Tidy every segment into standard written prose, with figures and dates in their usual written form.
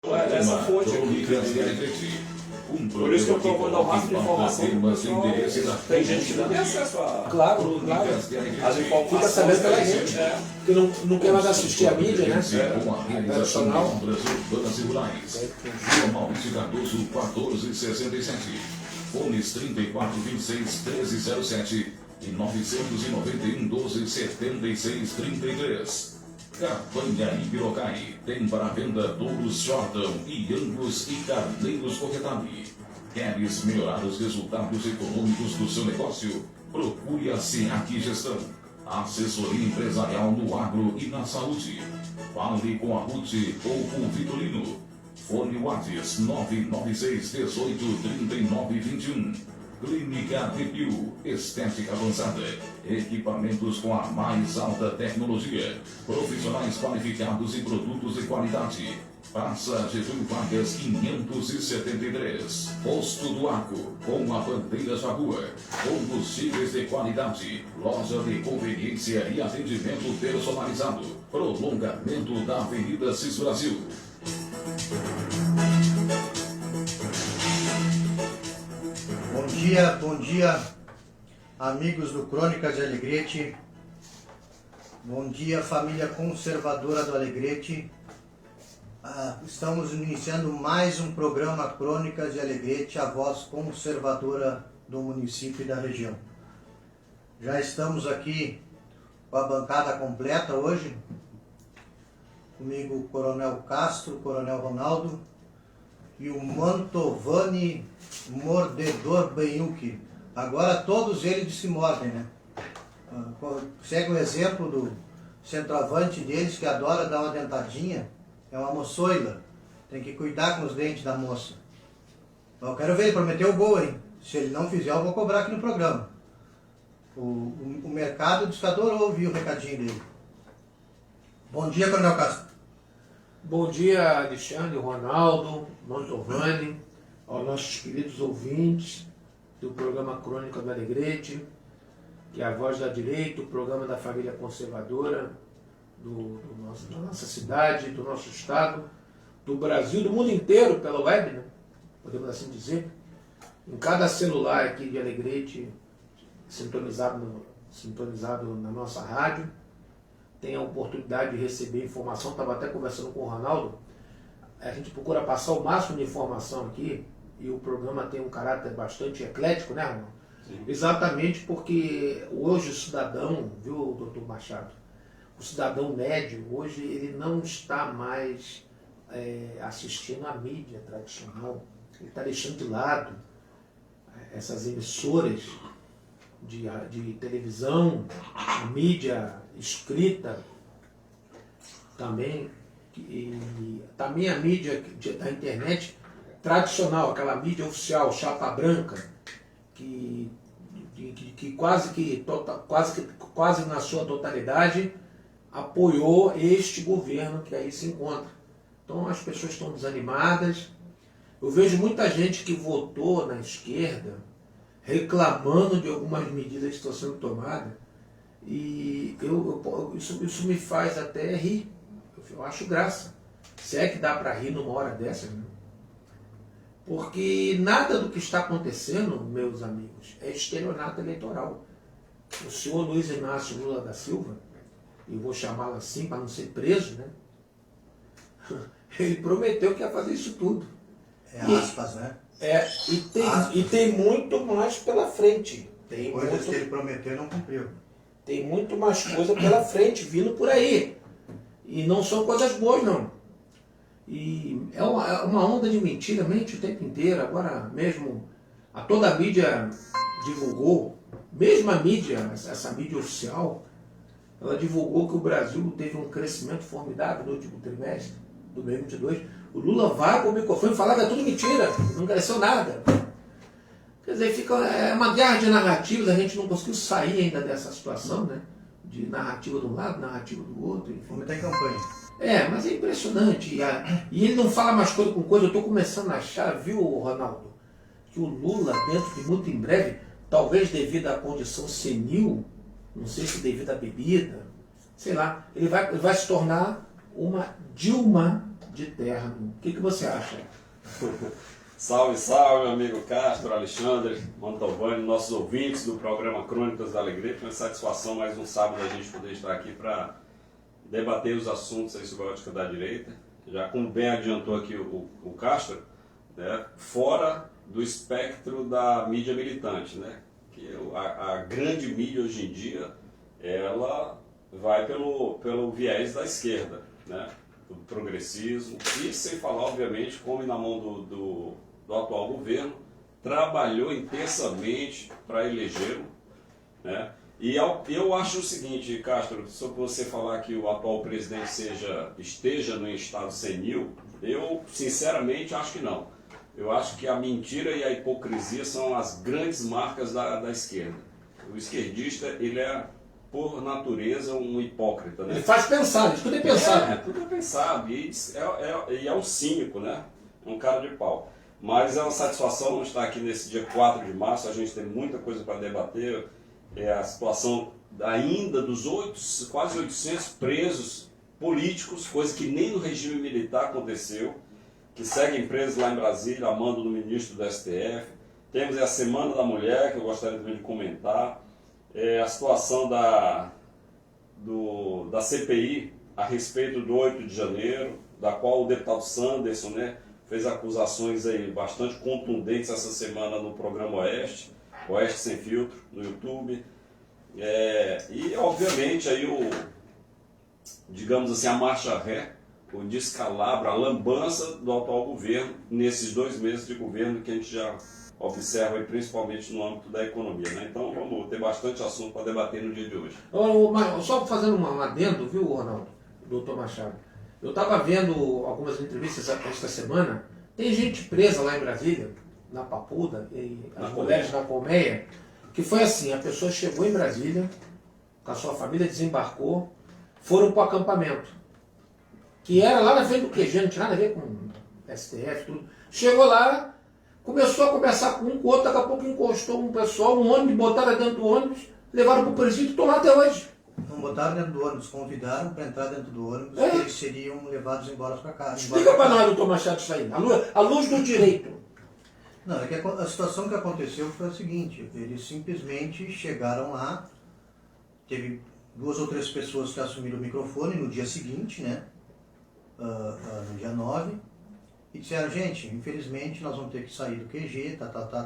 Essa fonte aqui. Por isso que eu estou mandando o máximo de informação para o pessoal. Tem gente que não tem acesso a... Claro. As informações. Fica sabendo pela gente. Que não quer mais assistir a mídia, né? Com a realização de obras urbanas e rurais. Rua Maurício Cardoso, 1467. Fones 3426-1307 e 991-12-76-33. Campanha Ibirocai tem para venda touros Jordan e Angus e carneiros Corretami. Queres melhorar os resultados econômicos do seu negócio? Procure a SEAC Gestão. Assessoria empresarial no agro e na saúde. Fale com a Ruth ou com o Vitorino. Fone WhatsApp 996-18-3921. Clínica Depil, estética avançada, equipamentos com a mais alta tecnologia, profissionais qualificados e produtos de qualidade. Praça Getúlio Vargas 573. Posto do Arco, com a bandeira da rua. Combustíveis de qualidade, loja de conveniência e atendimento personalizado. Prolongamento da Avenida Cis Brasil. Bom dia, amigos do Crônicas de Alegrete. Bom dia, família conservadora do Alegrete. Estamos iniciando mais um programa Crônicas de Alegrete, a voz conservadora do município e da região. Já estamos aqui com a bancada completa hoje. Comigo o Coronel Castro, o Coronel Ronaldo e o Mantovani Mordedor Benhuque. Agora todos eles se mordem, né? Segue o exemplo do centroavante deles, que adora dar uma dentadinha. É uma moçoila. Tem que cuidar com os dentes da moça. Eu quero ver, ele prometeu o gol, hein? Se ele não fizer, eu vou cobrar aqui no programa. O mercado diz que adorou ouvir o recadinho dele. Bom dia, Coronel Castro. Bom dia, Alexandre, Ronaldo, Mantovani, aos nossos queridos ouvintes do programa Crônica do Alegrete, que é a voz da direita, o programa da família conservadora da nossa cidade, do nosso estado, do Brasil, do mundo inteiro, pela web, né? Podemos assim dizer. Em cada celular aqui de Alegrete, sintonizado na nossa rádio, tem a oportunidade de receber informação. Estava até conversando com o Ronaldo. A gente procura passar o máximo de informação aqui, e o programa tem um caráter bastante eclético, né, Ronaldo? Sim. Exatamente porque hoje o cidadão, viu, doutor Machado, o cidadão médio, hoje ele não está mais assistindo à mídia tradicional. Ele está deixando de lado essas emissoras de televisão, mídia escrita, também a mídia da internet tradicional, aquela mídia oficial, chapa branca, que quase na sua totalidade apoiou este governo que aí se encontra. Então as pessoas estão desanimadas. Eu vejo muita gente que votou na esquerda reclamando de algumas medidas que estão sendo tomadas, e isso me faz até rir. Eu acho graça. Se é que dá para rir numa hora dessa, né? Porque nada do que está acontecendo, meus amigos, é estelionato eleitoral. O senhor Luiz Inácio Lula da Silva, e vou chamá-lo assim para não ser preso, né? Ele prometeu que ia fazer isso tudo. Aspas, né? E tem muito mais pela frente. Coisas que ele prometeu não cumpriu. Tem muito mais coisa pela frente, vindo por aí. E não são coisas boas, não. E é uma onda de mentira, mente o tempo inteiro. Agora mesmo, toda a mídia divulgou, mesmo a mídia, essa mídia oficial, ela divulgou que o Brasil teve um crescimento formidável no último trimestre, do 2022. O Lula vai para o microfone falar que é tudo mentira, não cresceu nada. Quer dizer, é uma guerra de narrativas, a gente não conseguiu sair ainda dessa situação, né? De narrativa de um lado, narrativa do outro, enfim. Como está em campanha. Mas é impressionante. E ele não fala mais coisa com coisa. Eu estou começando a achar, viu, Ronaldo, que o Lula, dentro de muito em breve, talvez devido à condição senil, não sei se devido à bebida, sei lá, ele vai se tornar uma Dilma de terno. O que você acha? Salve, salve, meu amigo Castro, Alexandre, Mantovani, nossos ouvintes do programa Crônicas da Alegria. É uma satisfação mais um sábado a gente poder estar aqui para debater os assuntos aí sobre a ótica da direita. Já como bem adiantou aqui o Castro, né, fora do espectro da mídia militante, né, que a grande mídia hoje em dia, ela vai pelo viés da esquerda, né, do progressismo, e sem falar, obviamente, como na mão do atual governo, trabalhou intensamente para elegê-lo, né? E eu acho o seguinte, Castro, sobre você falar que o atual presidente esteja no estado senil, eu sinceramente acho que não. Eu acho que a mentira e a hipocrisia são as grandes marcas da esquerda. O esquerdista, ele é, por natureza, um hipócrita, né? Ele faz pensar, tudo é pensado. Tudo é pensado, e é um cínico, né? É um cara de pau. Mas é uma satisfação estar aqui nesse dia 4 de março, a gente tem muita coisa para debater, a situação ainda dos quase 800 presos políticos, coisa que nem no regime militar aconteceu, que seguem presos lá em Brasília, a mando do ministro do STF. Temos a Semana da Mulher, que eu gostaria também de comentar, a situação da CPI a respeito do 8 de janeiro, da qual o deputado Sanderson, né, fez acusações aí bastante contundentes essa semana no programa Oeste Sem Filtro, no YouTube. E, obviamente, aí digamos assim, a marcha ré, o descalabro, a lambança do atual governo nesses 2 meses de governo que a gente já observa, aí, principalmente no âmbito da economia, né? Então, vamos ter bastante assunto para debater no dia de hoje. Só fazendo um adendo, viu, Ronaldo, doutor Machado? Eu estava vendo algumas entrevistas esta semana, tem gente presa lá em Brasília, na Papuda, e as mulheres na Colmeia, que foi assim, a pessoa chegou em Brasília, com a sua família, desembarcou, foram para o acampamento, que era lá na frente do QG, não tinha nada a ver com STF, tudo. Chegou lá, começou a conversar com o outro, daqui a pouco encostou um pessoal, um ônibus, botaram dentro do ônibus, levaram para o presídio e estão lá até hoje. Não botaram dentro do ônibus, convidaram para entrar dentro do ônibus e eles seriam levados embora para casa. Explica para nós, doutor Machado, isso aí, a luz do direito. Não, é que a situação que aconteceu foi a seguinte, eles simplesmente chegaram lá, teve 2 ou 3 pessoas que assumiram o microfone no dia seguinte, né, no dia 9, e disseram, gente, infelizmente nós vamos ter que sair do QG,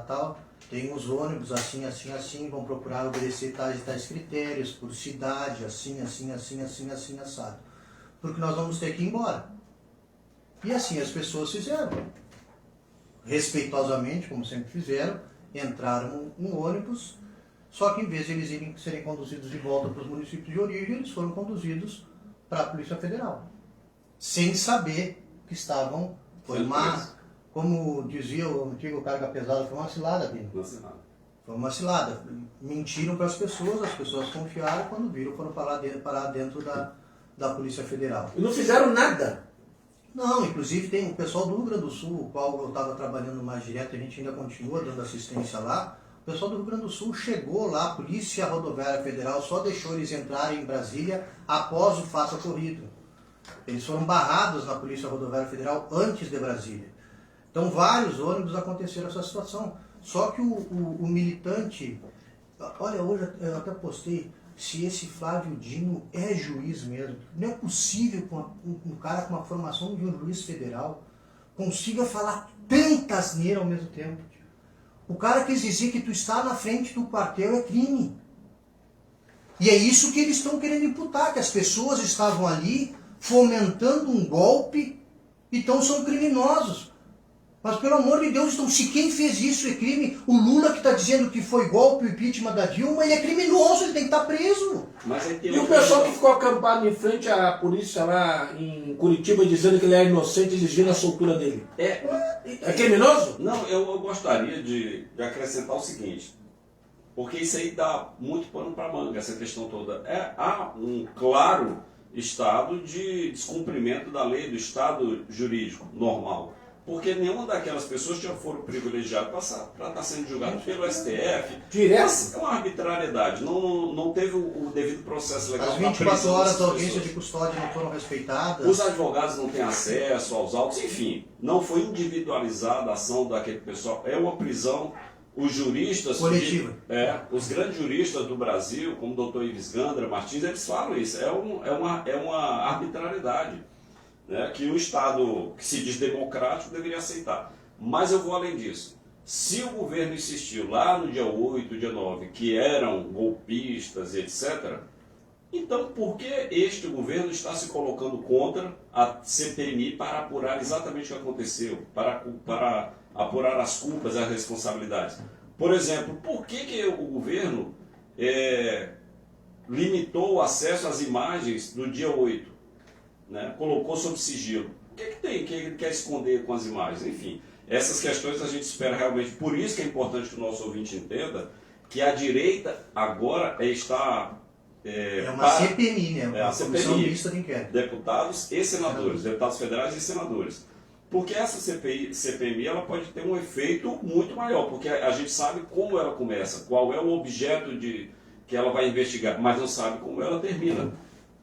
tal, tem os ônibus assim, vão procurar obedecer tais e tais critérios, por cidade, assim, assado, porque nós vamos ter que ir embora. E assim as pessoas fizeram. Respeitosamente, como sempre fizeram, entraram no ônibus, só que em vez de eles serem conduzidos de volta para os municípios de origem, eles foram conduzidos para a Polícia Federal, sem saber que estavam, como dizia o antigo carga pesada, foi uma cilada, Bino. Foi uma cilada. Mentiram para as pessoas confiaram, quando viram, foram parar dentro da Polícia Federal. E não fizeram nada. Não, inclusive tem o pessoal do Rio Grande do Sul, o qual eu estava trabalhando mais direto, a gente ainda continua dando assistência lá. O pessoal do Rio Grande do Sul chegou lá, a Polícia Rodoviária Federal só deixou eles entrarem em Brasília após o fato ocorrido. Eles foram barrados na Polícia Rodoviária Federal antes de Brasília. Então vários ônibus aconteceram essa situação. Só que o militante, olha, hoje eu até postei, se esse Flávio Dino é juiz mesmo. Não é possível que um cara com uma formação de um juiz federal consiga falar tanta asneira ao mesmo tempo. O cara quis dizer que tu está na frente do quartel é crime. E é isso que eles estão querendo imputar, que as pessoas estavam ali fomentando um golpe, então são criminosos. Mas pelo amor de Deus, então, se quem fez isso é crime, o Lula que está dizendo que foi golpe o impeachment da Dilma, ele é criminoso, ele tem que estar preso. E o pessoal que ficou acampado em frente à polícia lá em Curitiba dizendo que ele é inocente, exigindo a soltura dele. É criminoso? Não, eu gostaria de acrescentar o seguinte, porque isso aí dá muito pano para manga, essa questão toda. Há um claro estado de descumprimento da lei, do estado jurídico normal. porque nenhuma daquelas pessoas tinha foro privilegiado para estar sendo julgado pelo STF. Direto. É uma arbitrariedade, não teve o devido processo legal. As 24 horas da audiência de custódia não foram respeitadas. Os advogados não têm acesso aos autos, enfim, não foi individualizada a ação daquele pessoal. É uma prisão. Os juristas, os grandes juristas do Brasil, como o doutor Ives Gandra Martins, eles falam isso. É uma arbitrariedade, né, que o Estado que se diz democrático deveria aceitar. Mas eu vou além disso. Se o governo insistiu lá no dia 8, dia 9, que eram golpistas, etc., então por que este governo está se colocando contra a CPMI para apurar exatamente o que aconteceu, para apurar as culpas e as responsabilidades? Por exemplo, por que o governo limitou o acesso às imagens do dia 8? Né? Colocou sob sigilo. O que tem que ele quer esconder com as imagens? Enfim, essas questões a gente espera realmente. Por isso que é importante que o nosso ouvinte entenda que a direita agora está... CPMI, né? Uma comissão mista de inquérito. Deputados e senadores, deputados federais e senadores. Porque essa CPMI ela pode ter um efeito muito maior, porque a gente sabe como ela começa, qual é o objeto que ela vai investigar, mas não sabe como ela termina.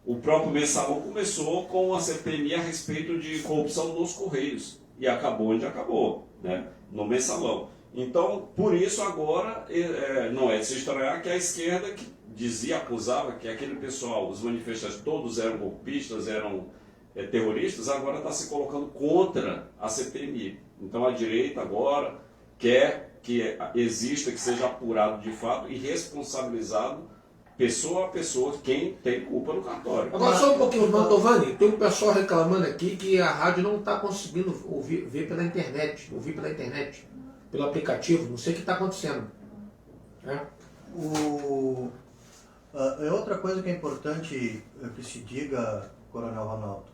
O próprio Mensalão começou com uma CPMI a respeito de corrupção nos Correios, e acabou onde acabou, né? No Mensalão. Então, por isso agora, não é de se estranhar que a esquerda, que dizia, acusava que aquele pessoal, os manifestantes, todos eram golpistas, eram terroristas, agora está se colocando contra a CPMI. Então a direita agora quer que exista, que seja apurado de fato e responsabilizado pessoa a pessoa quem tem culpa no cartório. Agora só um pouquinho, Mantovani, tem um pessoal reclamando aqui que a rádio não está conseguindo ver pela internet, ouvir pela internet, pelo aplicativo, não sei o que está acontecendo. Outra coisa que é importante que se diga, Coronel Ronaldo,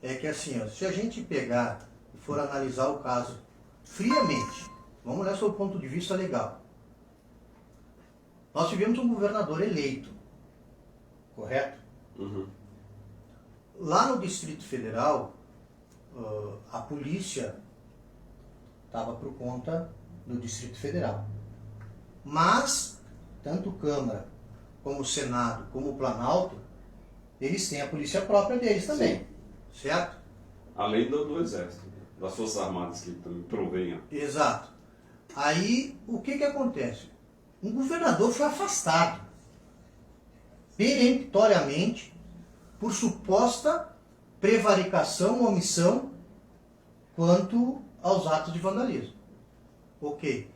é que assim, se a gente pegar e for analisar o caso friamente, vamos olhar sob o ponto de vista legal. Nós tivemos um governador eleito, correto? Uhum. Lá no Distrito Federal, a polícia estava por conta do Distrito Federal. Mas, tanto Câmara, como o Senado, como o Planalto, eles têm a polícia própria deles também. Sim. Certo? Além do Exército, das Forças Armadas que provêm. Exato. Aí, o que acontece? Um governador foi afastado peremptoriamente por suposta prevaricação ou omissão quanto aos atos de vandalismo. Ok.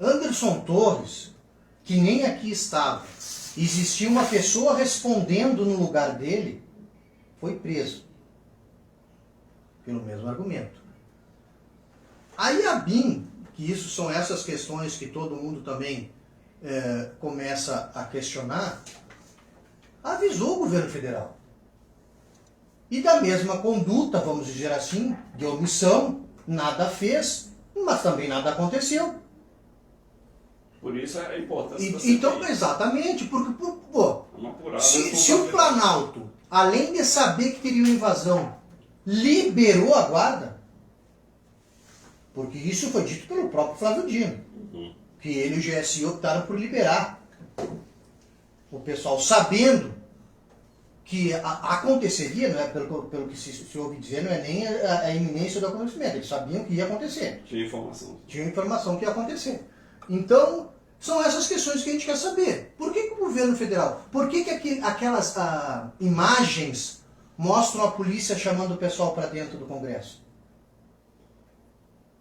Anderson Torres, que nem aqui estava, existia uma pessoa respondendo no lugar dele, foi preso. Pelo mesmo argumento. Aí a BIM, que isso são essas questões que todo mundo também começa a questionar, avisou o governo federal. E da mesma conduta, vamos dizer assim, de omissão, nada fez, mas também nada aconteceu. Por isso é a importância da então, CPI. Exatamente, porque se o Planalto, além de saber que teria uma invasão, liberou a guarda, porque isso foi dito pelo próprio Flávio Dino, que ele e o GSI optaram por liberar o pessoal, sabendo que aconteceria, não é, pelo que se ouve dizer, não é nem a iminência do acontecimento, eles sabiam que ia acontecer. Tinha informação. Tinha informação que ia acontecer. Então, são essas questões que a gente quer saber. Por que o governo federal, por que aquelas imagens mostram a polícia chamando o pessoal para dentro do Congresso?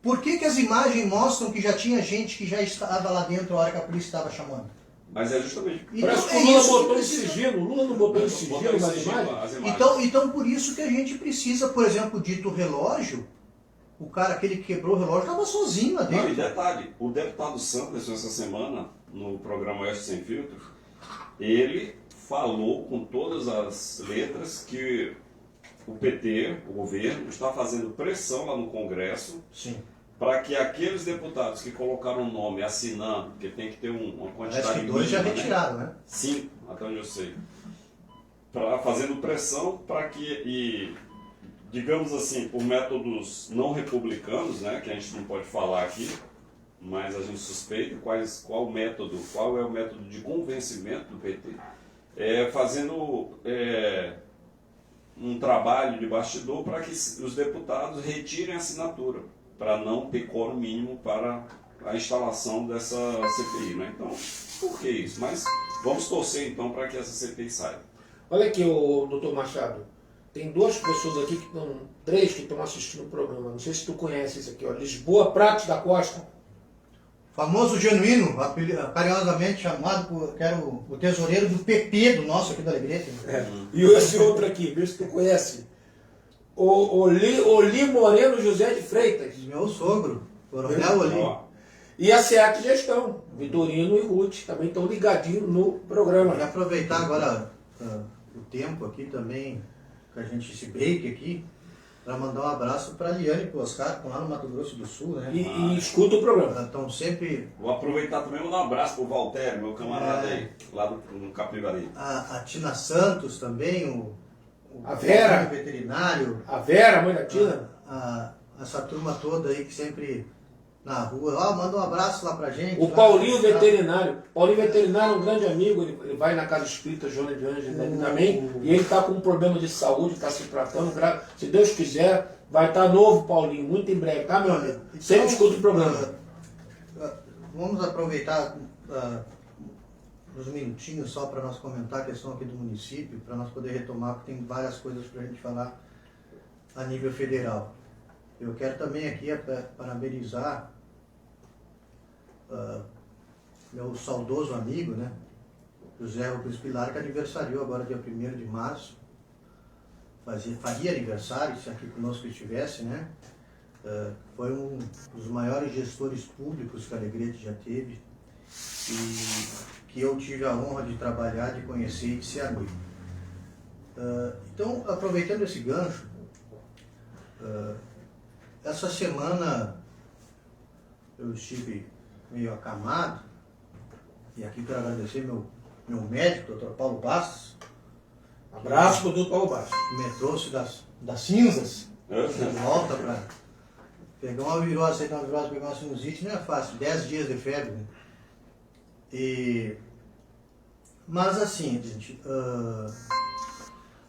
Por que as imagens mostram que já tinha gente que já estava lá dentro a hora que a polícia estava chamando? Mas é justamente... Parece que o Lula botou em sigilo. O Lula não botou em sigilo nas imagens? Então, por isso que a gente precisa, por exemplo, o dito relógio, o cara, aquele que quebrou o relógio, estava sozinho lá dentro. Não, e detalhe, o deputado Sanderson, essa semana, no programa Oeste Sem Filtros, ele falou com todas as letras que o PT, o governo, está fazendo pressão lá no Congresso para que aqueles deputados que colocaram o nome assinando, porque tem que ter uma quantidade... Parece que 2 já retiraram, né? 5, até onde eu sei. Fazendo pressão para que... digamos assim, por métodos não republicanos, né, que a gente não pode falar aqui, mas a gente suspeita qual é o método de convencimento do PT, fazendo um trabalho de bastidor para que os deputados retirem a assinatura, para não ter quórum mínimo para a instalação dessa CPI. Né? Então, por que isso? Mas vamos torcer então para que essa CPI saia. Olha aqui, doutor Machado, tem duas pessoas aqui, três que estão assistindo o programa, não sei se tu conhece isso aqui, ó, Lisboa Prates da Costa. Famoso genuíno, carinhosamente chamado, que era o tesoureiro do PP do nosso aqui da Alegrete. E esse outro aqui, vê se tu conhece. Oli Moreno José de Freitas. Meu sogro, Coronel Oli. E a SEAC Gestão, Vitorino e Ruth, também estão ligadinhos no programa. Vou aproveitar agora o tempo aqui também, que a gente se break aqui, para mandar um abraço para a Liane e para o Oscar, que estão lá no Mato Grosso do Sul, né? E escuta o programa. Estão sempre... Vou aproveitar também e mandar um abraço para o Valtério, meu camarada aí, lá no Capivari. A Tina Santos também, a Vera, veterinário. A Vera, mãe da Tina. Essa turma toda aí que sempre na rua, manda um abraço lá pra gente. O Paulinho Veterinário. Paulinho Veterinário é um grande amigo, ele vai na Casa Espírita Joana de Anjos também, e ele está com um problema de saúde, está se tratando, se Deus quiser, vai estar novo, Paulinho, muito em breve, tá, meu amigo? Sempre escuta o programa. Vamos aproveitar uns minutinhos só para nós comentar a questão aqui do município, para nós poder retomar, porque tem várias coisas para a gente falar a nível federal. Eu quero também aqui parabenizar meu saudoso amigo, né, José Rubens Pilar, que aniversariou agora dia 1º de março. Faria aniversário, se aqui conosco estivesse, né? Foi um dos maiores gestores públicos que a Alegrete já teve e que eu tive a honra de trabalhar, de conhecer e de ser amigo. Então, aproveitando esse gancho, essa semana eu estive meio acamado, e aqui quero agradecer meu médico, Dr. Paulo Bastos. Abraço para o Dr. Paulo Bastos. Que me trouxe das cinzas de volta para pegar uma virose, aceitar uma virose, pegar uma sinusite, não é fácil, 10 dias de febre. Né? Mas assim, gente,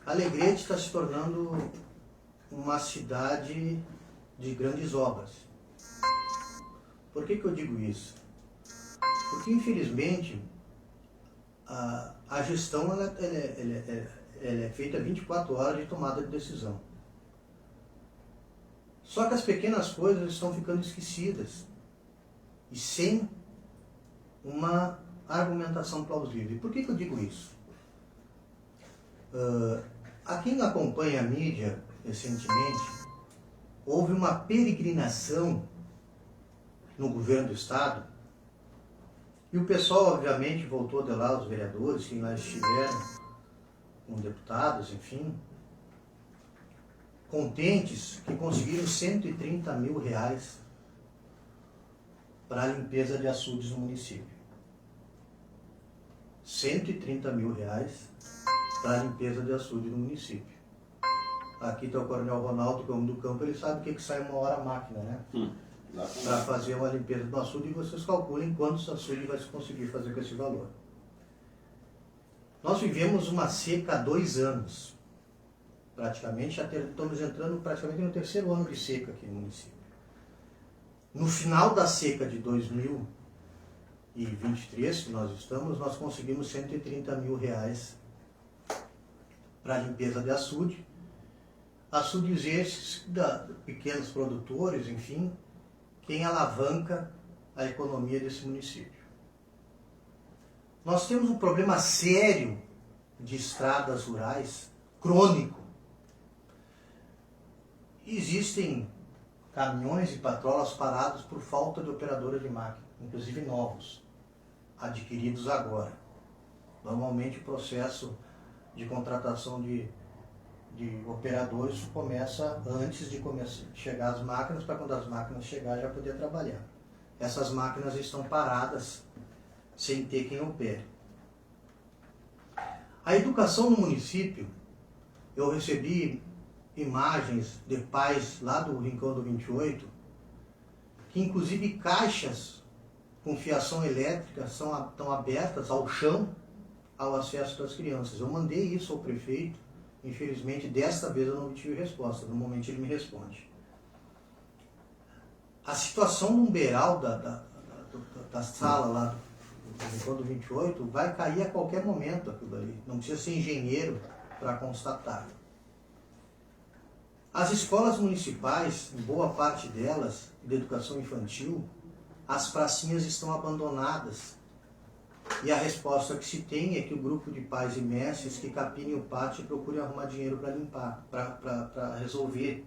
Alegrete está se tornando uma cidade de grandes obras. Por que eu digo isso? Porque, infelizmente, a gestão ela é feita 24 horas de tomada de decisão. Só que as pequenas coisas estão ficando esquecidas e sem uma argumentação plausível. E por que eu digo isso? A quem acompanha a mídia recentemente, houve uma peregrinação no governo do estado e o pessoal obviamente voltou de lá, os vereadores, quem lá estiveram, com deputados, enfim, contentes que conseguiram 130 mil reais para a limpeza de açudes no município. 130 mil reais para a limpeza de açude no município. Aqui está o Coronel Ronaldo, que é o homem do campo, ele sabe o que sai uma hora a máquina, né? Para fazer uma limpeza do açude, e vocês calculem quantos açudes vai se conseguir fazer com esse valor. Nós vivemos uma seca há 2 anos. Praticamente, estamos entrando praticamente no 3º ano de seca aqui no município. No final da seca de 2023, que nós estamos, nós conseguimos 130 mil reais para a limpeza de açude. Açudes esses, pequenos produtores, enfim, quem alavanca a economia desse município. Nós temos um problema sério de estradas rurais, crônico. Existem caminhões e patrolas parados por falta de operadora de máquina, inclusive novos, adquiridos agora. Normalmente o processo de contratação de operadores começa antes de chegar as máquinas, para quando as máquinas chegarem já poder trabalhar. Essas máquinas estão paradas sem ter quem opere. A educação no município, eu recebi imagens de pais lá do Rincão do 28, que inclusive caixas com fiação elétrica estão abertas ao chão ao acesso das crianças. Eu mandei isso ao prefeito, infelizmente desta vez eu não obtive resposta, normalmente ele me responde. A situação no beiral da sala lá do Rincão do 28 vai cair a qualquer momento aquilo ali, não precisa ser engenheiro para constatar. As escolas municipais, em boa parte delas, de educação infantil, as pracinhas estão abandonadas. E a resposta que se tem é que o grupo de pais e mestres que capinem o pátio e procurem arrumar dinheiro para limpar, para resolver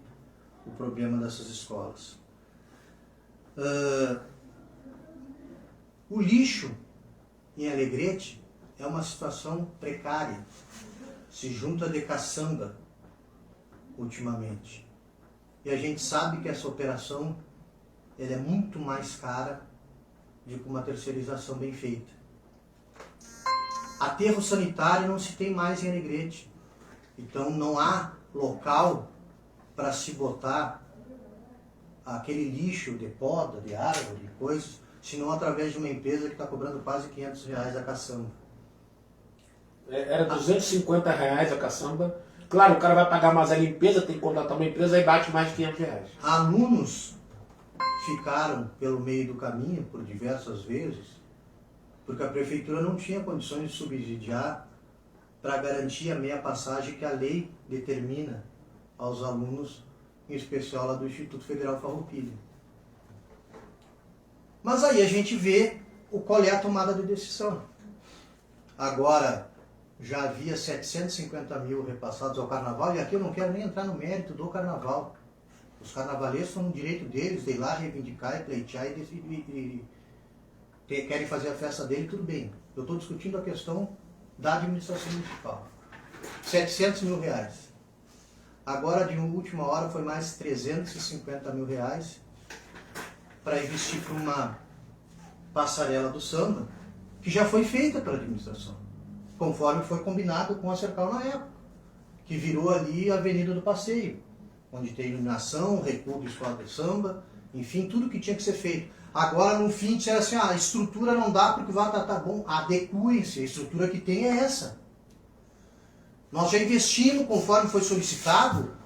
o problema dessas escolas. O lixo em Alegrete é uma situação precária. Se junta de caçamba ultimamente. E a gente sabe que essa operação ela é muito mais cara do que uma terceirização bem feita. Aterro sanitário não se tem mais em Alegrete. Então não há local para se botar aquele lixo de poda, de árvore, de coisas, senão através de uma empresa que está cobrando quase R$500 a caçamba. Era R$250 a caçamba. Claro, o cara vai pagar mais a limpeza, tem que contratar uma empresa e bate mais de R$500. Alunos ficaram pelo meio do caminho por diversas vezes, porque a prefeitura não tinha condições de subsidiar para garantir a meia passagem que a lei determina aos alunos, em especial lá do Instituto Federal Farroupilha. Mas aí a gente vê qual é a tomada de decisão. Agora, já havia 750 mil repassados ao carnaval, e aqui eu não quero nem entrar no mérito do carnaval. Os carnavalescos são no direito deles de ir lá reivindicar e pleitear e querem fazer a festa dele, tudo bem. Eu estou discutindo a questão da administração municipal. 700 mil reais. Agora, de última hora, foi mais 350 mil reais para investir para uma passarela do samba, que já foi feita pela administração, conforme foi combinado com a Cercal na época, que virou ali a Avenida do Passeio, onde tem iluminação, recuo do escola de samba, enfim, tudo que tinha que ser feito. Agora, no fim, disseram assim, a estrutura não dá porque vai tá bom, adequem-se, a estrutura que tem é essa. Nós já investimos conforme foi solicitado,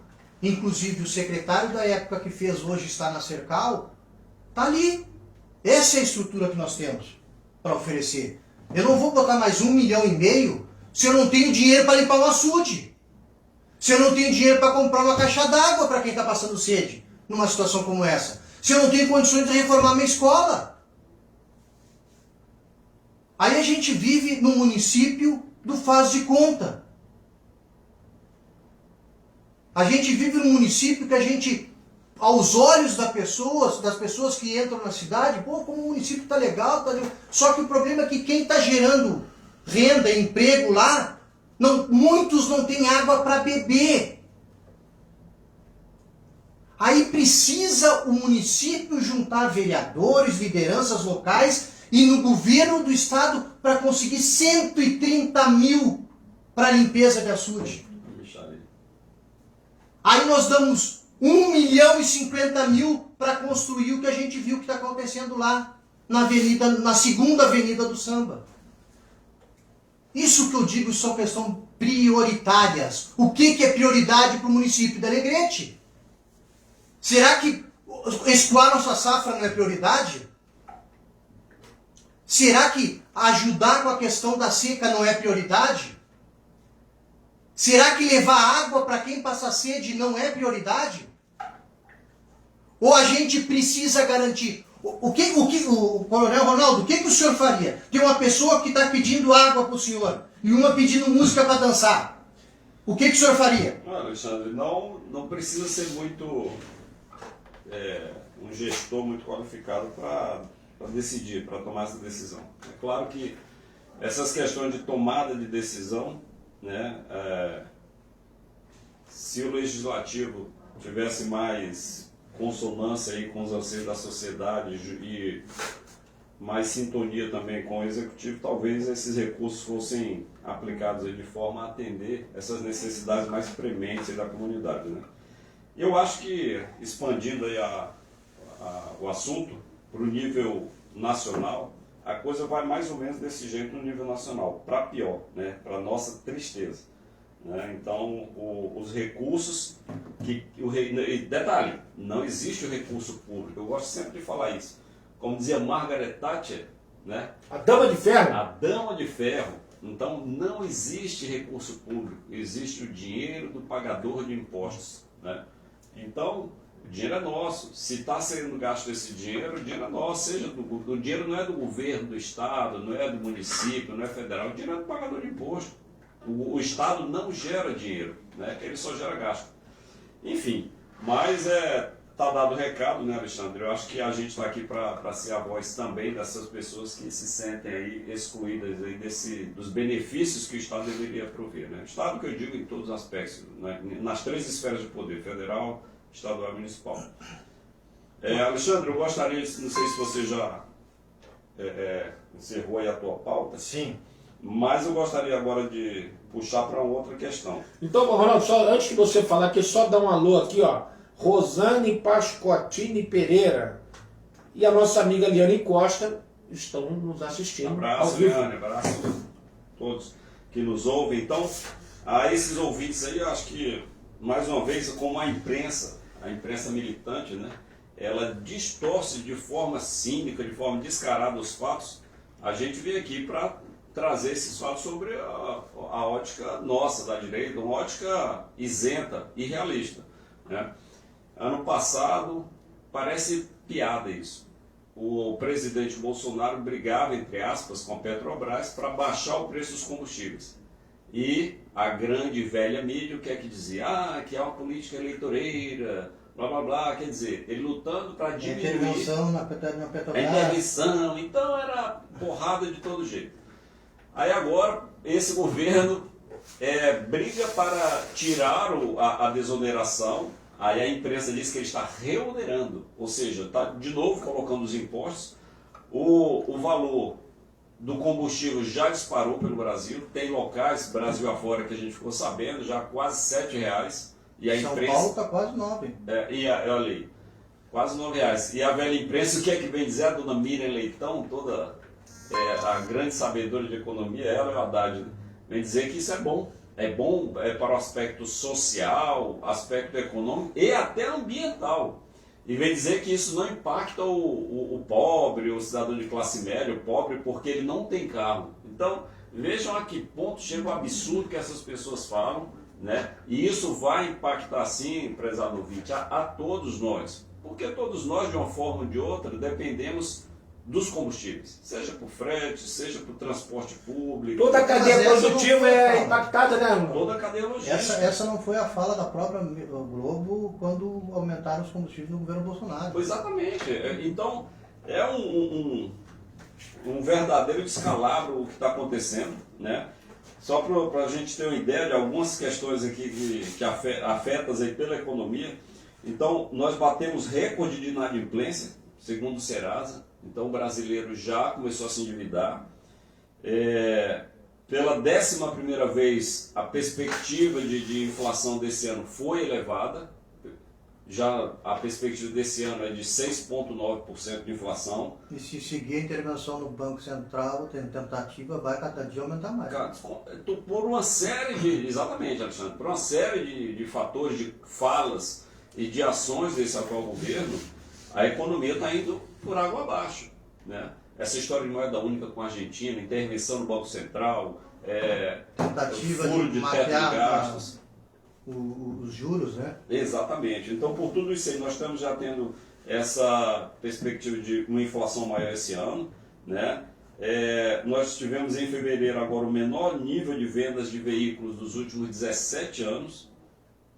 inclusive o secretário da época que fez hoje está na Cercal, está ali. Essa é a estrutura que nós temos para oferecer. Eu não vou botar mais 1,5 milhão se eu não tenho dinheiro para limpar um açude. Se eu não tenho dinheiro para comprar uma caixa d'água para quem está passando sede, numa situação como essa. Se eu não tenho condições de reformar minha escola. Aí a gente vive num município do faz de conta. A gente vive num município que a gente, aos olhos das pessoas que entram na cidade, pô, como o município está legal, tá legal. Só que o problema é que quem está gerando renda e emprego lá, muitos não têm água para beber. Aí precisa o município juntar vereadores, lideranças locais e no governo do estado para conseguir 130 mil para limpeza de açude. Aí nós damos 1,050 mil para construir o que a gente viu que está acontecendo lá na segunda avenida do samba. Isso que eu digo são questões prioritárias. O que é prioridade para o município de Alegrete? Será que escoar nossa safra não é prioridade? Será que ajudar com a questão da seca não é prioridade? Será que levar água para quem passa sede não é prioridade? Ou a gente precisa garantir? O Coronel Ronaldo, o que o senhor faria? Tem uma pessoa que está pedindo água para o senhor e uma pedindo música para dançar. O que o senhor faria? Alexandre, não precisa ser muito um gestor muito qualificado para decidir, para tomar essa decisão. É claro que essas questões de tomada de decisão, né, se o legislativo tivesse mais consonância aí com os anseios da sociedade e mais sintonia também com o executivo, talvez esses recursos fossem aplicados aí de forma a atender essas necessidades mais prementes aí da comunidade, né? Eu acho que, expandindo aí o assunto para o nível nacional, a coisa vai mais ou menos desse jeito no nível nacional, para pior, né? Para nossa tristeza, né? Então, os recursos, detalhe, não existe o recurso público, eu gosto sempre de falar isso. Como dizia Margaret Thatcher, né? A dama de ferro. A dama de ferro. Então, não existe recurso público, existe o dinheiro do pagador de impostos, né? Então, o dinheiro é nosso. Se está sendo gasto esse dinheiro, o dinheiro é nosso. O dinheiro não é do governo, do estado, não é do município, não é federal. O dinheiro é do pagador de imposto. O estado não gera dinheiro, né? Ele só gera gasto. Enfim, mas está dado o recado, né, Alexandre? Eu acho que a gente está aqui para ser a voz também dessas pessoas que se sentem aí excluídas aí dos benefícios que o Estado deveria prover, né? O Estado que eu digo em todos os aspectos, né? Nas 3 esferas de poder, federal, estadual e municipal. Alexandre, eu gostaria, não sei se você já encerrou aí a tua pauta. Sim. Mas eu gostaria agora de puxar para outra questão. Então, Ronaldo, só, antes que você falar aqui, só dar um alô aqui, ó. Rosane Pascotini Pereira e a nossa amiga Liane Costa estão nos assistindo. Abraço, Liane, abraço a todos que nos ouvem. Então, a esses ouvintes aí, eu acho que, mais uma vez, como a imprensa militante, né, ela distorce de forma cínica, de forma descarada os fatos, a gente veio aqui para trazer esses fatos sobre a ótica nossa, da direita, uma ótica isenta e realista, né? Ano passado, parece piada isso, o presidente Bolsonaro brigava, entre aspas, com a Petrobras para baixar o preço dos combustíveis. E a grande velha mídia, o que é que dizia? Que é uma política eleitoreira, blá blá blá, quer dizer, ele lutando para diminuir... Intervenção na Petrobras. A intervenção, então era porrada de todo jeito. Aí agora, esse governo briga para tirar a desoneração. Aí a imprensa diz que ele está reonerando, ou seja, está de novo colocando os impostos. O valor do combustível já disparou pelo Brasil, tem locais, Brasil afora, que a gente ficou sabendo, já quase R$7. E a São imprensa, Paulo está quase 9. olha aí, quase R$9. E a velha imprensa, o que é que vem dizer? A dona Miriam Leitão, toda a grande sabedora de economia, ela é o Haddad, né? Vem dizer que isso é bom. É bom para o aspecto social, aspecto econômico e até ambiental. E vem dizer que isso não impacta o pobre, o cidadão de classe média, o pobre, porque ele não tem carro. Então, vejam a que ponto chega o absurdo que essas pessoas falam, né? E isso vai impactar, sim, prezado ouvinte, a todos nós. Porque todos nós, de uma forma ou de outra, dependemos dos combustíveis, seja por frete, seja por transporte público. Toda a cadeia produtiva é impactada, né? Toda a cadeia logística. Essa não foi a fala da própria Globo quando aumentaram os combustíveis no governo Bolsonaro. Exatamente. Então, é um verdadeiro descalabro o que está acontecendo, né? Só para a gente ter uma ideia de algumas questões aqui que afetam aí pela economia. Então, nós batemos recorde de inadimplência, segundo o Serasa. Então, o brasileiro já começou a se endividar. Pela 11ª vez, a perspectiva de inflação desse ano foi elevada. Já a perspectiva desse ano é de 6,9% de inflação. E se seguir a intervenção no Banco Central, tem tentativa, vai cada dia aumentar mais. Por uma série exatamente, Alexandre, por uma série de fatores, de falas e de ações desse atual governo, a economia está indo por água abaixo, né? Essa história de moeda única com a Argentina, intervenção no Banco Central, tentativa furo de teto de gastos. Os juros, né? Exatamente. Então, por tudo isso aí, nós estamos já tendo essa perspectiva de uma inflação maior esse ano, né? Nós tivemos em fevereiro agora o menor nível de vendas de veículos dos últimos 17 anos,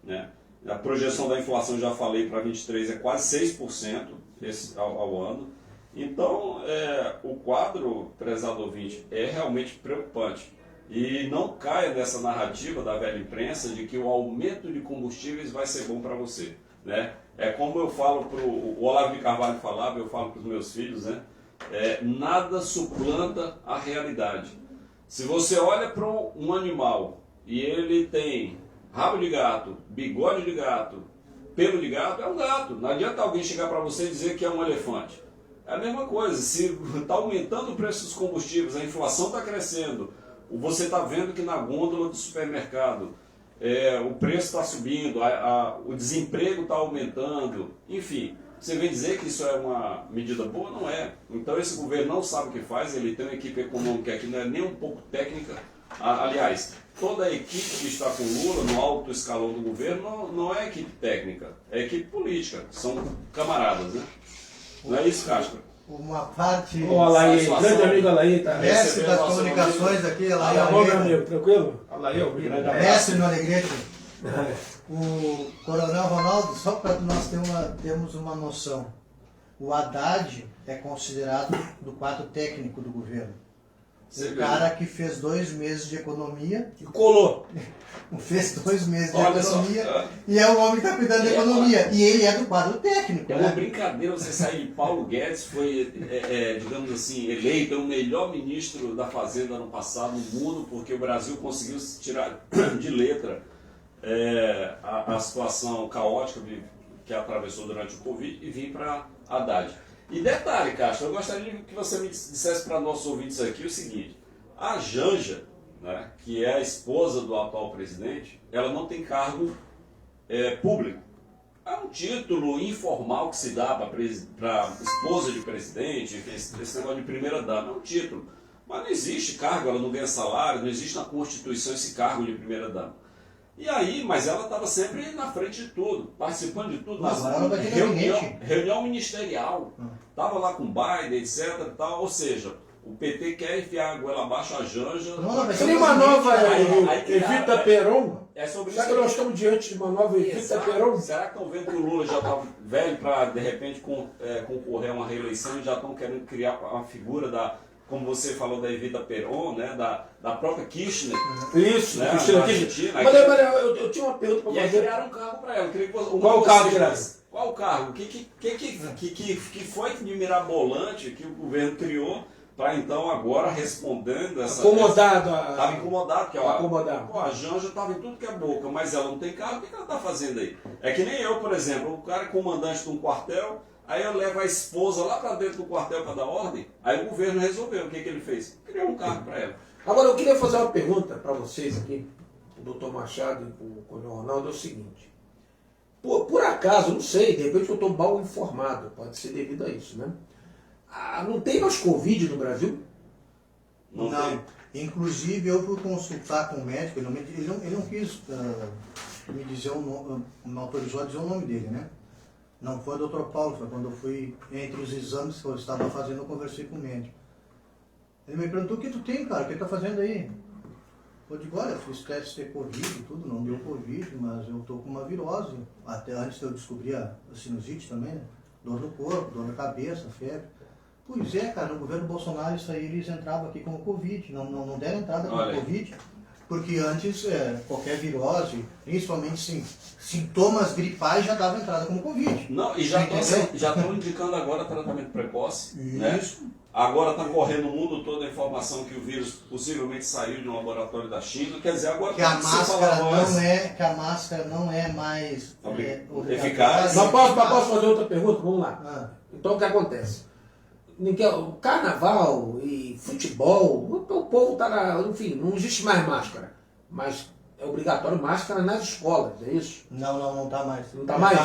né? A projeção da inflação, já falei, para 23 é quase 6% ao ano. Então, o quadro, prezado ouvinte, é realmente preocupante. E não caia nessa narrativa da velha imprensa de que o aumento de combustíveis vai ser bom para você, né? É como eu falo o Olavo de Carvalho falava, eu falo para os meus filhos, né? nada suplanta a realidade. Se você olha para um animal e ele tem rabo de gato, bigode de gato, pelo de gato, é um gato. Não adianta alguém chegar para você e dizer que é um elefante. É a mesma coisa, se está aumentando o preço dos combustíveis, a inflação está crescendo, você está vendo que na gôndola do supermercado o preço está subindo, o desemprego está aumentando, enfim, você vem dizer que isso é uma medida boa? Não é. Então esse governo não sabe o que faz, ele tem uma equipe econômica que não é nem um pouco técnica. Aliás, toda a equipe que está com Lula no alto escalão do governo não é equipe técnica, é equipe política, são camaradas, né? Não é isso, Castro? Uma parte... Ô, Alaí, grande amigo Alaí, tá? Mestre das comunicações aqui, Alaí. Tá bom, meu amigo, tranquilo? Alaí, obrigado. Mestre no Alegrete. O Coronel Ronaldo, só para nós termos uma noção, o Haddad é considerado do quadro técnico do governo. O cara que fez 2 meses de economia. E colou. Fez 2 meses de Olha economia só, e é o homem que está cuidando da economia. E ele é do quadro técnico. É uma brincadeira você sair de Paulo Guedes, foi, digamos assim, eleito o melhor ministro da Fazenda ano passado no mundo, porque o Brasil conseguiu tirar de letra a situação caótica que atravessou durante o Covid e vir para Haddad. E detalhe, Castro, eu gostaria que você me dissesse para nossos ouvintes aqui o seguinte: a Janja, né, que é a esposa do atual presidente, ela não tem cargo público. É um título informal que se dá para esposa de presidente, esse negócio de primeira-dama, é um título. Mas não existe cargo, ela não ganha salário, não existe na Constituição esse cargo de primeira-dama. E aí, mas ela estava sempre na frente de tudo, participando de tudo. Reunião ministerial, estava lá com Biden, etc. E tal, ou seja, o PT quer enfiar a goela abaixo a Janja. Seria uma nova Evita Peron? É sobre Será isso. que nós estamos diante de uma nova Evita Peron? Será que estão vendo que o Lula já está velho para, de repente, concorrer a uma reeleição e já estão querendo criar uma figura da, como você falou, da Evita Peron, né, da própria Kirchner? Isso, né, Cristina Kirchner. Mas eu tinha uma pergunta para E aí fazer. criaram um cargo para ela. Qual o cargo criaram? Qual o cargo? O que foi de mirabolante que o governo criou para então agora respondendo essa... Acomodado. Estava incomodado, que Acomodado. a Janja estava em tudo que é boca, mas ela não tem cargo, o que ela está fazendo aí? É que nem eu, por exemplo, o cara é comandante de um quartel, aí eu levo a esposa lá para dentro do quartel para dar ordem, aí o governo resolveu, o que ele fez? Criou um cargo para ela. Agora eu queria fazer uma pergunta para vocês aqui, o doutor Machado e o Coronel Ronaldo, é o seguinte. Por acaso, não sei, de repente eu estou mal informado, pode ser devido a isso, né? Não tem mais Covid no Brasil? Não. Inclusive, eu fui consultar com o médico, ele não quis me dizer o nome, me autorizou a dizer o nome dele, né? Não foi o Dr. Paulo, foi quando eu fui, entre os exames que eu estava fazendo, eu conversei com o médico. Ele me perguntou: o que tu tem, cara? O que tu tá fazendo aí? Eu digo: olha, fiz teste de Covid e tudo, não deu Covid, mas eu tô com uma virose. Até antes de eu descobrir a sinusite também, né? Dor no corpo, dor na cabeça, febre. Pois é, cara, no governo Bolsonaro isso aí eles entravam aqui com o Covid, não deram entrada com o Covid, porque antes qualquer virose, principalmente sintomas gripais, já dava entrada como Covid. Não, e já estão indicando agora tratamento precoce. Isso. Né? Agora está correndo no mundo todo a informação que o vírus possivelmente saiu de um laboratório da China. Quer dizer, agora que a máscara não é mais eficaz. Mas posso fazer outra pergunta? Vamos lá. Então o que acontece? O carnaval e futebol, o povo está enfim, não existe mais máscara. Mas é obrigatório máscara nas escolas, é isso? Não está mais. Não está mais?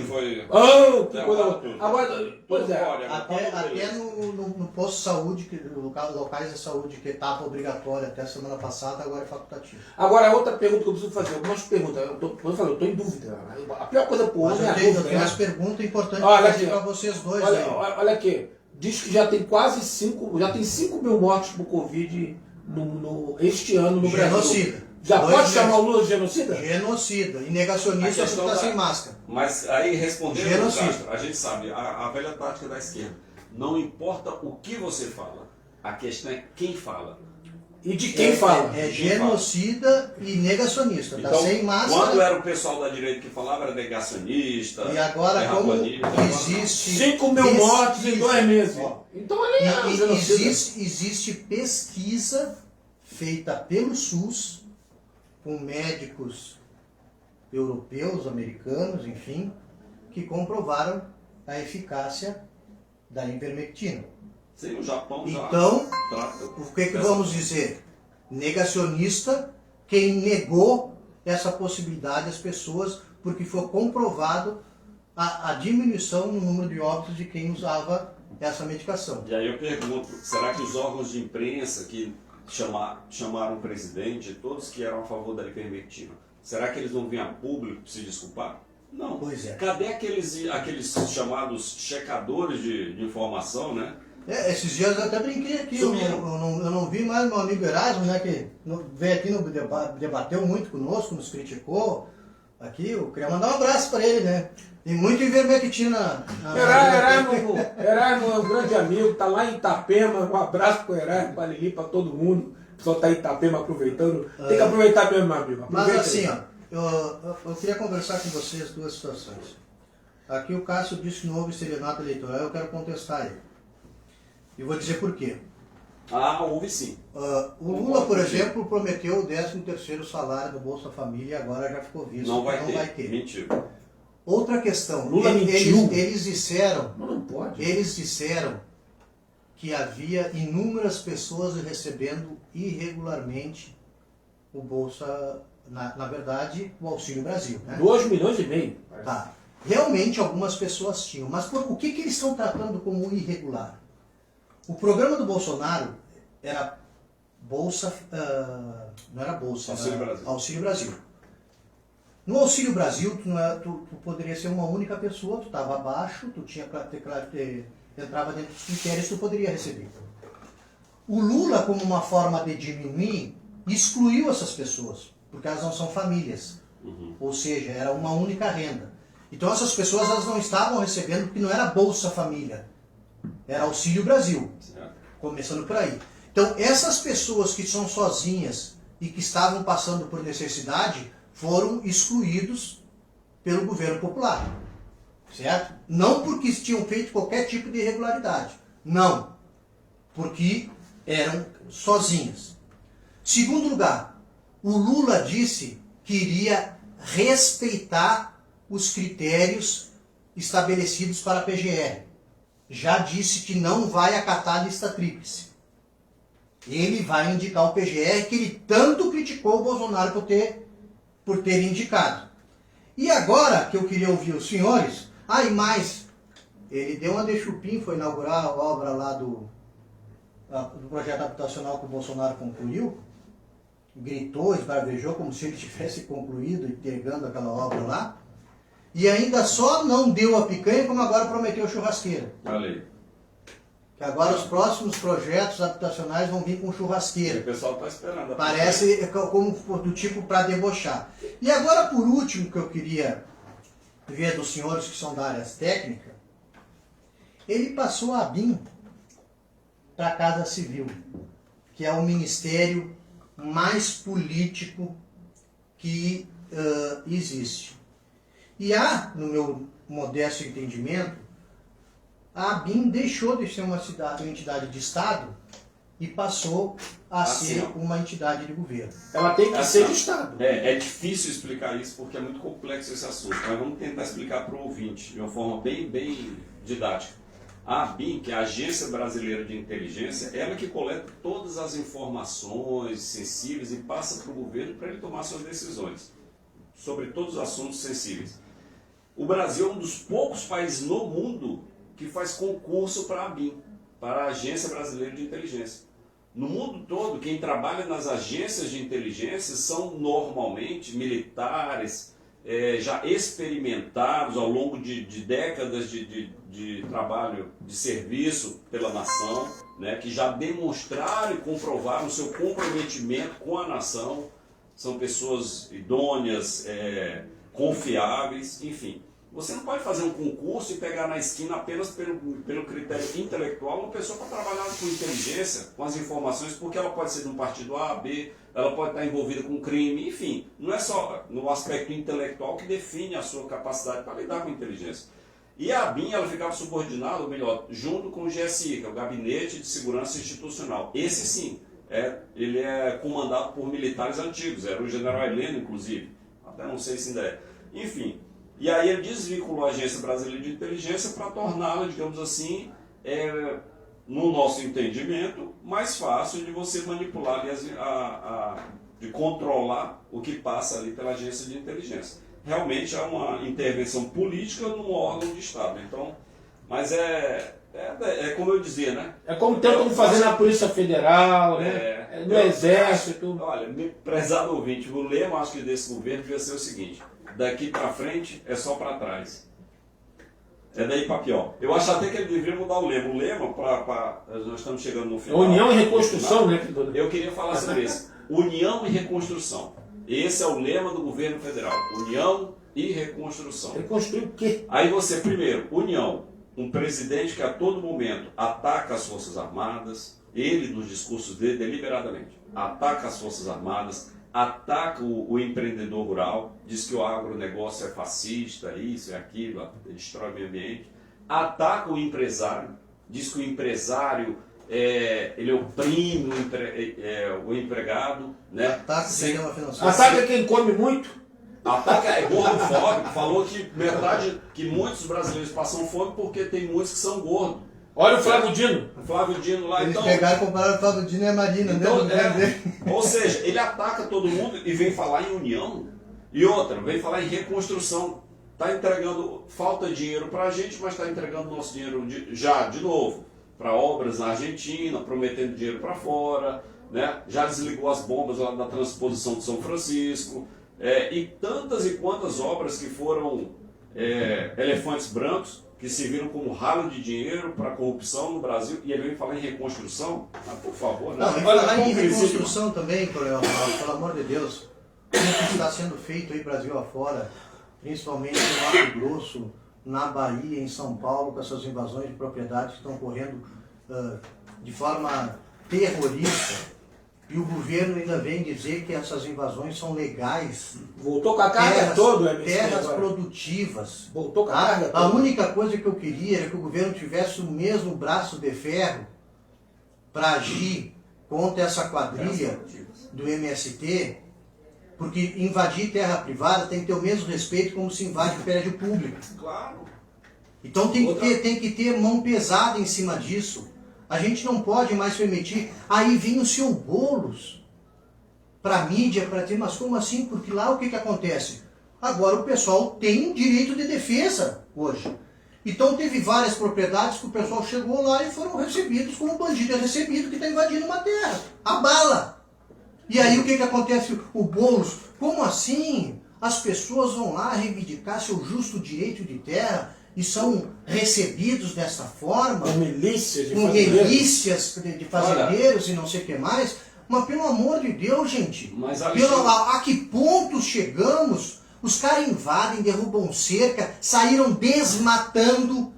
Foi. Oh, que coisa. Agora, pois é. Até no posto de saúde, locais de saúde que estava obrigatório até a semana passada, agora é facultativo. Agora, outra pergunta que eu preciso fazer, algumas perguntas. Eu estou em dúvida. A pior coisa para o homem é a dúvida. Eu tenho umas perguntas importantes para vocês dois. Olha aqui. Diz que já tem quase 5 mil mortes por Covid este ano no Brasil. Genocida. Já pode chamar o Lula de genocida? Genocida. E negacionista porque está sem máscara. Mas aí respondendo, Castro, a gente sabe, a velha tática da esquerda. Não importa o que você fala, a questão é quem fala. E de quem fala? É genocida e negacionista. Tá Então, sem máscara. quando era o pessoal da direita que falava, era negacionista. E agora, como terraplanista, existe 5.000 mortos em 2 meses. Ó, Então ele é um genocida. existe pesquisa feita pelo SUS com médicos europeus, americanos, enfim, que comprovaram a eficácia da ivermectina. Sim, o Japão já Então, trata o que dessa vamos dizer? Negacionista quem negou essa possibilidade às pessoas, porque foi comprovado a diminuição no número de óbitos de quem usava essa medicação. E aí eu pergunto, será que os órgãos de imprensa que chamaram o presidente, todos que eram a favor da ivermectina, será que eles não vinham a público se desculpar? Não. Pois é. Cadê aqueles chamados checadores de informação, né? Esses dias eu até brinquei aqui, eu não vi mais meu amigo Erasmo, né, que veio aqui, debateu muito conosco, nos criticou aqui, eu queria mandar um abraço para ele, né? E muito ivermectina. Erasmo é um grande amigo, tá lá em Itapema, um abraço pro Erasmo, pra Lili, pra todo mundo. O pessoal tá em Itapema aproveitando, tem que aproveitar mesmo, meu amigo. Mas assim, ó, eu queria conversar com vocês duas situações. Aqui o Cássio disse que não houve estelionato eleitoral, eu quero contestar ele. E vou dizer por quê. Ah, houve sim. O Lula, por exemplo, prometeu o 13º salário do Bolsa Família e agora já ficou visto Não que vai não vai ter. ter. Mentira. Outra questão, Lula mentiu. eles disseram, Não pode. eles disseram que havia inúmeras pessoas recebendo irregularmente o Bolsa, na verdade, o Auxílio Brasil, né? 2,5 milhões. Tá. Realmente algumas pessoas tinham, mas o que eles estão tratando como irregular? O programa do Bolsonaro era Bolsa, não era Bolsa, Auxílio era Brasil. Auxílio Brasil. No Auxílio Brasil, tu poderia ser uma única pessoa, tu estava abaixo, tu tinha entrava dentro dos critérios, tu poderia receber. O Lula, como uma forma de diminuir, excluiu essas pessoas, porque elas não são famílias. Ou seja, era uma única renda. Então essas pessoas elas não estavam recebendo, porque não era Bolsa Família, era Auxílio Brasil. Certo. Começando por aí. Então essas pessoas que são sozinhas e que estavam passando por necessidade, foram excluídos pelo governo popular, certo? Não porque tinham feito qualquer tipo de irregularidade, não, porque eram sozinhas. Segundo lugar, o Lula disse que iria respeitar os critérios estabelecidos para a PGR. Já disse que não vai acatar a lista tríplice. Ele vai indicar o PGR, que ele tanto criticou o Bolsonaro por ter indicado. E agora que eu queria ouvir os senhores, e mais, ele deu uma de chupim, foi inaugurar a obra lá do projeto habitacional que o Bolsonaro concluiu, gritou, esbravejou como se ele tivesse concluído, entregando aquela obra lá, e ainda só não deu a picanha, como agora prometeu churrasqueira. Olha aí. Que agora os próximos projetos habitacionais vão vir com churrasqueira. O pessoal está esperando. Parece como do tipo para debochar. E agora, por último, que eu queria ver dos senhores que são da área técnica, ele passou a ABIN para a Casa Civil, que é o ministério mais político que existe. E no meu modesto entendimento, a ABIN deixou de ser uma entidade de Estado e passou a ser uma entidade de governo. Ela tem que ser de Estado. É difícil explicar isso porque é muito complexo esse assunto, mas vamos tentar explicar para o ouvinte de uma forma bem didática. A ABIN, que é a Agência Brasileira de Inteligência, ela que coleta todas as informações sensíveis e passa para o governo para ele tomar suas decisões sobre todos os assuntos sensíveis. O Brasil é um dos poucos países no mundo que faz concurso para a ABIN, para a Agência Brasileira de Inteligência. No mundo todo, quem trabalha nas agências de inteligência são normalmente militares, já experimentados ao longo de décadas de trabalho, de serviço pela nação, né, que já demonstraram e comprovaram o seu comprometimento com a nação. São pessoas idôneas, confiáveis, enfim. Você não pode fazer um concurso e pegar na esquina apenas pelo critério intelectual uma pessoa para trabalhar com inteligência, com as informações, porque ela pode ser de um partido A, B, ela pode estar envolvida com crime, enfim. Não é só no aspecto intelectual que define a sua capacidade para lidar com inteligência. E a ABIN, ela ficava subordinada, ou melhor, junto com o GSI, que é o Gabinete de Segurança Institucional. Esse sim, ele é comandado por militares antigos, era o general Heleno, inclusive. Até não sei se ainda é. Enfim. E aí ele desvinculou a Agência Brasileira de Inteligência para torná-la, digamos assim, no nosso entendimento, mais fácil de você manipular, de controlar o que passa ali pela Agência de Inteligência. Realmente é uma intervenção política num órgão de Estado. Então, mas é como eu dizia, né? É como tentam fazer na Polícia Federal, né? No Exército. Olha, prezado ouvinte, o lema, acho que desse governo devia ser o seguinte: daqui para frente é só para trás. É daí para pior. Eu acho até que ele deveria mudar o lema. O lema, nós estamos chegando no final. União e reconstrução, né? Eu queria falar sobre isso. União e reconstrução. Esse é o lema do governo federal. União e reconstrução. Reconstruir o quê? Aí você, primeiro, união. Um presidente que a todo momento ataca as Forças Armadas, ele, nos discursos dele, deliberadamente, ataca as Forças Armadas, ataca o empreendedor rural, diz que o agronegócio é fascista, isso, é aquilo, destrói o meio ambiente, ataca o empresário, diz que o empresário ele oprime o empregado, né? Ataca o sistema financeiro. Ataca quem come muito. Ataca é gordofóbico, falou que muitos brasileiros passam fome porque tem muitos que são gordos. Olha o Flávio Dino. O Flávio Dino lá, Eles então... pegaram e compararam o Flávio Dino e a Marina, então, né? Ou seja, ele ataca todo mundo e vem falar em união. E outra, vem falar em reconstrução. Está entregando, falta dinheiro para a gente, mas está entregando nosso dinheiro de novo para obras na Argentina, prometendo dinheiro para fora, né? Já desligou as bombas lá da transposição de São Francisco. E tantas e quantas obras que foram elefantes brancos, que serviram como ralo de dinheiro para a corrupção no Brasil, e ele vem falar em reconstrução? Ah, por favor, né? Não, e falar em reconstrução também, Coronel Ronaldo, pelo amor de Deus, o que está sendo feito aí Brasil afora, principalmente no Mato Grosso, na Bahia, em São Paulo, com essas invasões de propriedades que estão ocorrendo de forma terrorista. E o governo ainda vem dizer que essas invasões são legais. Voltou com a carga toda, terras produtivas. Voltou com a carga toda. A única coisa que eu queria era que o governo tivesse o mesmo braço de ferro para agir contra essa quadrilha do MST, porque invadir terra privada tem que ter o mesmo respeito como se invade prédio público. Claro. Então tem que ter mão pesada em cima disso. A gente não pode mais permitir. Aí vem o seu Boulos para a mídia, para ter, mas como assim? Porque lá o que acontece? Agora o pessoal tem direito de defesa hoje. Então teve várias propriedades que o pessoal chegou lá e foram recebidos como bandido é recebido que está invadindo uma terra. A bala. E aí o que acontece? O Boulos, como assim? As pessoas vão lá reivindicar seu justo direito de terra e são recebidos dessa forma, com milícias de fazendeiros e não sei o que mais, mas pelo amor de Deus, gente, a que ponto chegamos? Os caras invadem, derrubam cerca, saíram desmatando,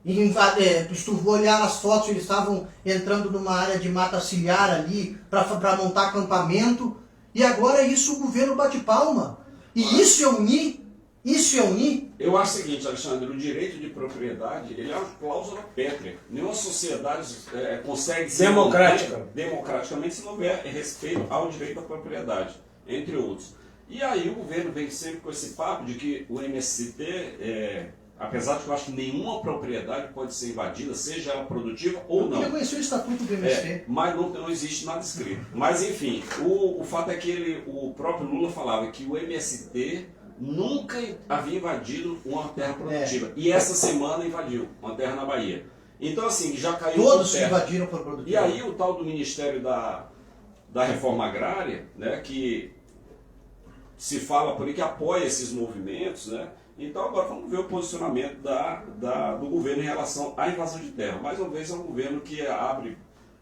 se tu olhar as fotos, eles estavam entrando numa área de mata ciliar ali para montar acampamento, e agora isso o governo bate palma, e isso é unir. Isso é unir? Eu acho o seguinte, Alexandre, o direito de propriedade ele é uma cláusula pétrea. Nenhuma sociedade consegue se democraticamente se não houver respeito ao direito à propriedade, entre outros. E aí o governo vem sempre com esse papo de que o MST, apesar de que eu acho que nenhuma propriedade pode ser invadida, seja ela produtiva ou não. Eu conheci o estatuto do MST. Mas não existe nada escrito. Mas enfim, o fato é que o próprio Lula falava que o MST nunca havia invadido uma terra produtiva. E essa semana invadiu uma terra na Bahia. Então, assim, já caiu todos invadiram por produtivo. E aí o tal do Ministério da Reforma Agrária, né, que se fala por aí que apoia esses movimentos, né? Então agora vamos ver o posicionamento do governo em relação à invasão de terra. Mais uma vez é um governo que abre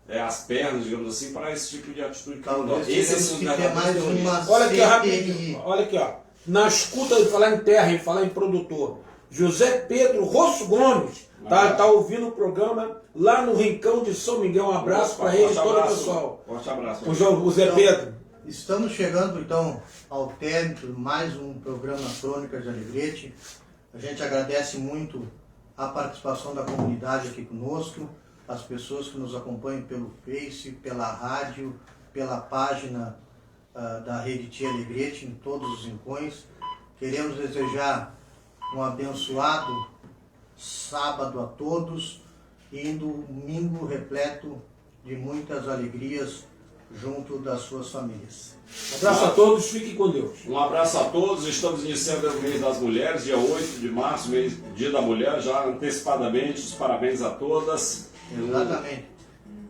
as pernas, digamos assim, para esse tipo de atitude criminosa. Olha aqui, rapidinho. Olha aqui, ó. Na escuta de falar em terra e falar em produtor, José Pedro Rosso Gomes, tá ouvindo o programa lá no Rincão de São Miguel. Um abraço para ele e todo o pessoal. Forte abraço. O Zé Pedro. Estamos chegando então ao término de mais um programa Crônicas de Alegrete. A gente agradece muito a participação da comunidade aqui conosco, as pessoas que nos acompanham pelo Face, pela rádio, pela página da Rede Tia Alegrete em todos os rincões. Queremos desejar um abençoado sábado a todos e um domingo repleto de muitas alegrias junto das suas famílias. Um abraço a todos, fiquem com Deus. Um abraço a todos, estamos iniciando o mês das mulheres, dia 8 de março, dia da mulher, já antecipadamente, os parabéns a todas. Exatamente.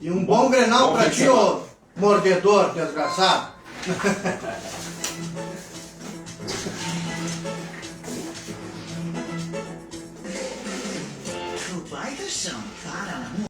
E um bom Grenal para ti, ô mordedor desgraçado. O baita chão, para na